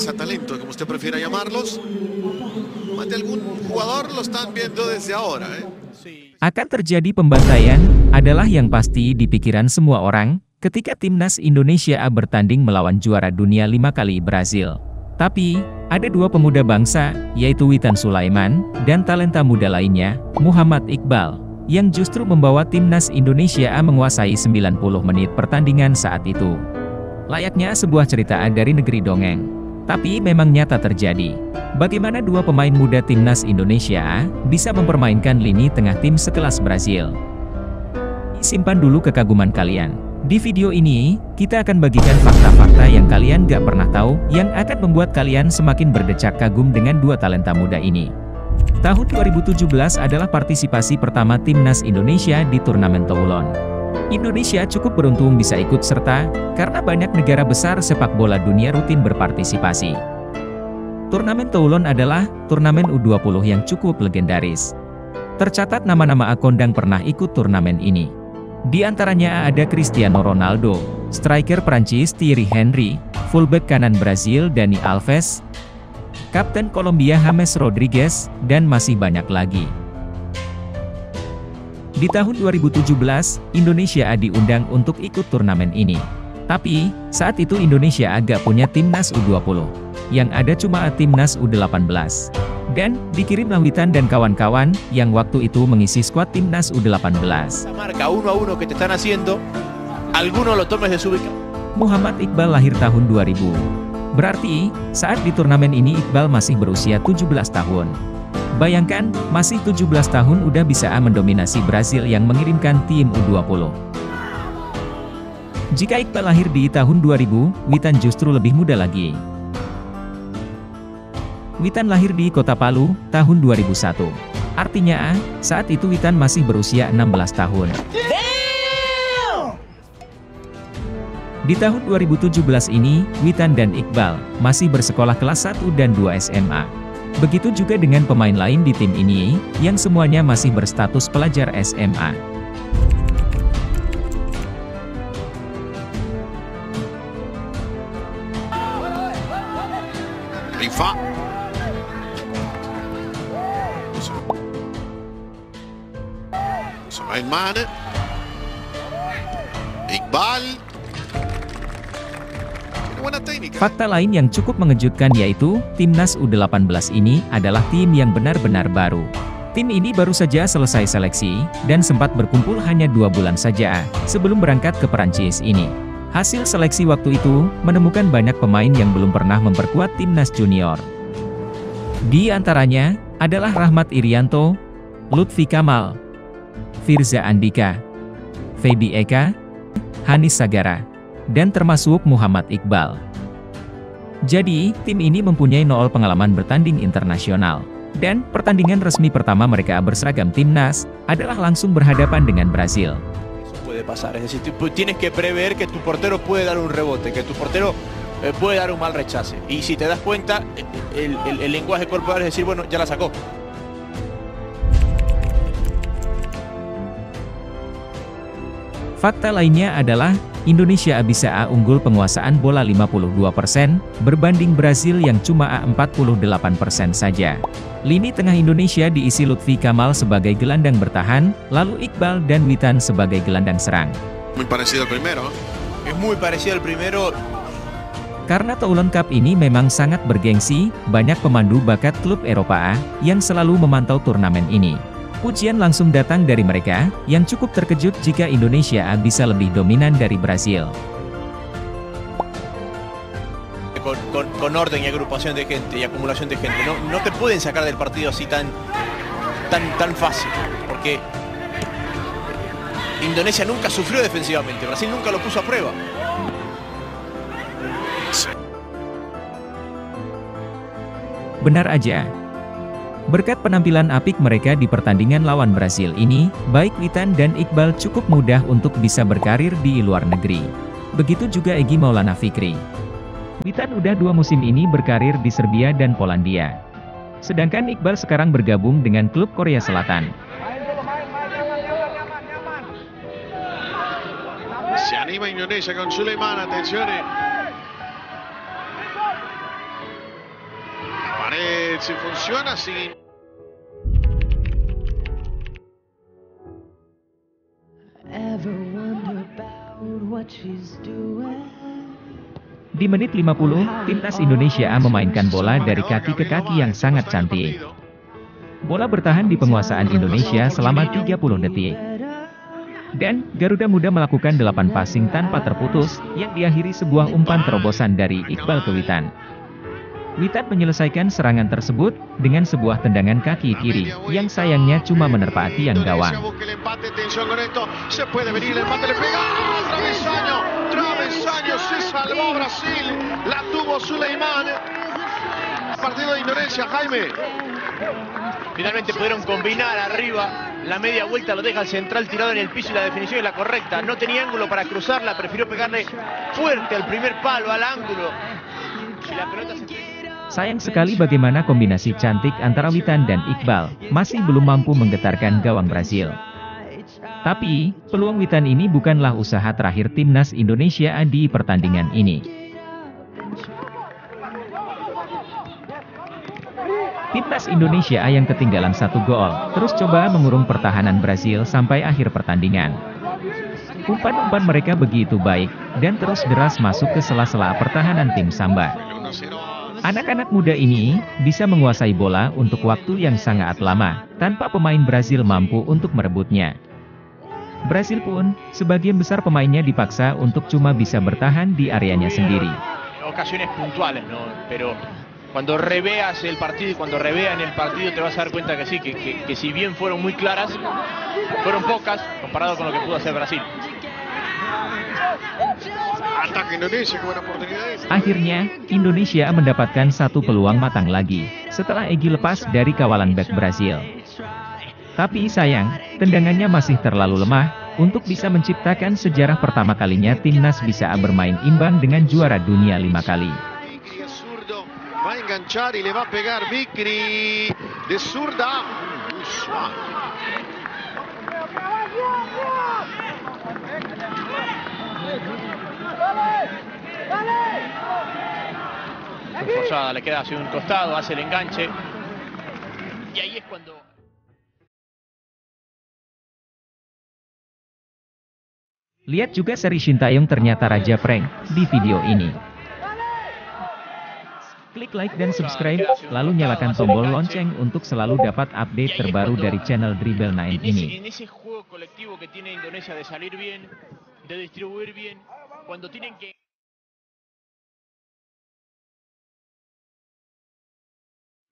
talento, como usted prefiera llamarlos, más de algún jugador lo están viendo desde ahora, ¿eh? Akan terjadi pembantaian, adalah yang pasti di pikiran semua orang, ketika timnas Indonesia A bertanding melawan juara dunia 5 kali Brazil. Tapi, ada dua pemuda bangsa, yaitu Witan Sulaiman, dan talenta muda lainnya, Muhammad Iqbal, yang justru membawa timnas Indonesia A menguasai 90 menit pertandingan saat itu. Layaknya sebuah cerita dari negeri dongeng. Tapi memang nyata terjadi. Bagaimana dua pemain muda timnas Indonesia A bisa mempermainkan lini tengah tim sekelas Brazil? Simpan dulu kekaguman kalian. Di video ini, kita akan bagikan fakta-fakta yang kalian gak pernah tahu, yang akan membuat kalian semakin berdecak kagum dengan dua talenta muda ini. Tahun 2017 adalah partisipasi pertama timnas Indonesia di turnamen Toulon. Indonesia cukup beruntung bisa ikut serta, karena banyak negara besar sepak bola dunia rutin berpartisipasi. Turnamen Toulon adalah turnamen U20 yang cukup legendaris. Tercatat nama-nama kondang pernah ikut turnamen ini. Di antaranya ada Cristiano Ronaldo, striker Prancis Thierry Henry, fullback kanan Brazil Dani Alves, kapten Kolombia James Rodriguez, dan masih banyak lagi. Di tahun 2017, Indonesia A diundang untuk ikut turnamen ini. Tapi, saat itu Indonesia agak punya timnas U20. Yang ada cuma timnas U18. Dan, dikirimlah Witan dan kawan-kawan, yang waktu itu mengisi skuad timnas U18. Marca 1-1 que te están haciendo, alguno lo tomes desubicado. Muhammad Iqbal lahir tahun 2000. Berarti, saat di turnamen ini Iqbal masih berusia 17 tahun. Bayangkan, masih 17 tahun udah bisa mendominasi Brazil yang mengirimkan tim U20. Jika Iqbal lahir di tahun 2000, Witan justru lebih muda lagi. Witan lahir di Kota Palu, tahun 2001. Artinya, saat itu Witan masih berusia 16 tahun. Di tahun 2017 ini, Witan dan Iqbal masih bersekolah kelas 1 dan 2 SMA. Begitu juga dengan pemain lain di tim ini, yang semuanya masih berstatus pelajar SMA. Rifa. Sulaiman. Iqbal. Fakta lain yang cukup mengejutkan yaitu, timnas U18 ini adalah tim yang benar-benar baru. Tim ini baru saja selesai seleksi, dan sempat berkumpul hanya 2 bulan saja, sebelum berangkat ke Perancis ini. Hasil seleksi waktu itu, menemukan banyak pemain yang belum pernah memperkuat timnas junior. Di antaranya, adalah Rahmat Irianto, Lutfi Kamal, Firza Andika, Fedi Eka, Hanis Sagara, dan termasuk Muhammad Iqbal. Jadi, tim ini mempunyai 0 pengalaman bertanding internasional. Dan, pertandingan resmi pertama mereka berseragam timnas, adalah langsung berhadapan dengan Brazil. Eso puede pasar, es decir, tienes que prever que tu portero puede dar un rebote, que tu portero puede dar un mal rechace. Y si te das cuenta, el lenguaje corporal es decir, bueno, ya la sacó. Fakta lainnya adalah, Indonesia bisa A unggul penguasaan bola 52%, berbanding Brazil yang cuma A 48% saja. Lini tengah Indonesia diisi Lutfi Kamal sebagai gelandang bertahan, lalu Iqbal dan Witan sebagai gelandang serang. Muy parecido al primero. Es muy parecido al primero. Karena Toulon Cup ini memang sangat bergengsi, banyak pemandu bakat klub Eropa A, yang selalu memantau turnamen ini. Pujian langsung datang dari mereka, yang cukup terkejut jika Indonesia bisa lebih dominan dari Brazil. Con orden y agrupación de gente y acumulación de gente, no te pueden sacar del partido así tan fácil, porque Indonesia nunca sufrió defensivamente, Brasil nunca lo puso a prueba. Benar aja. Berkat penampilan apik mereka di pertandingan lawan Brazil ini, baik Witan dan Iqbal cukup mudah untuk bisa berkarir di luar negeri. Begitu juga Egy Maulana Fikri. Witan udah 2 musim ini berkarir di Serbia dan Polandia. Sedangkan Iqbal sekarang bergabung dengan klub Korea Selatan. Se anima Indonesia con Sulaiman, atención. si funciona, sí. Di menit 50, timnas Indonesia A memainkan bola dari kaki ke kaki yang sangat cantik. Bola bertahan di penguasaan Indonesia selama 30 detik. Dan, Garuda Muda melakukan 8 passing tanpa terputus, yang diakhiri sebuah umpan terobosan dari Iqbal ke Witan. Witan menyelesaikan serangan tersebut, dengan sebuah tendangan kaki kiri, yang sayangnya cuma menerpa tiang gawang. Se salvó Brasil, la tuvo Suleiman. Partido de Indonesia, Jaime. Finalmente pudieron combinar arriba, la media vuelta lo deja el central tirado en el piso y la definición es la correcta. No tenía ángulo para cruzarla, prefirió pegarle fuerte al primer palo, al ángulo. Y la pelota se... Sayang sekali bagaimana kombinasi cantik antara Witan dan Iqbal, masih belum mampu menggetarkan gawang Brasil. Tapi, peluang Witan ini bukanlah usaha terakhir timnas Indonesia di pertandingan ini. Timnas Indonesia yang ketinggalan 1 gol, terus coba mengurung pertahanan Brasil sampai akhir pertandingan. Umpan-umpan mereka begitu baik, dan terus deras masuk ke sela-sela pertahanan tim Samba. Anak-anak muda ini bisa menguasai bola untuk waktu yang sangat lama, tanpa pemain Brasil mampu untuk merebutnya. Brasil pun, sebagian besar pemainnya dipaksa untuk cuma bisa bertahan di areanya sendiri. Ocasiones puntuales, ¿no? Pero cuando reveas el partido y cuando revean el partido te vas a dar cuenta que sí, que si bien fueron muy claras, fueron pocas comparado con lo que pudo hacer Brasil. Ataque Indonesia, qué buena oportunidad. Akhirnya, Indonesia mendapatkan satu peluang matang lagi, setelah Egy lepas dari kawalan bek Brasil. Tapi sayang, tendangannya masih terlalu lemah, untuk bisa menciptakan sejarah pertama kalinya timnas bisa bermain imbang dengan juara dunia 5 kali. Va a enganchar y le va a pegar Vikri de zurda. Forzada, le queda hacia un costado, hace el enganche. Y ahí es cuando... Lihat juga seri Sintayong ternyata raja prank di video ini. Klik like dan subscribe, lalu nyalakan tombol lonceng untuk selalu dapat update terbaru dari channel Dribble 9 ini. En ese juego colectivo que tiene Indonesia de salir bien, de distribuir bien, cuando tienen que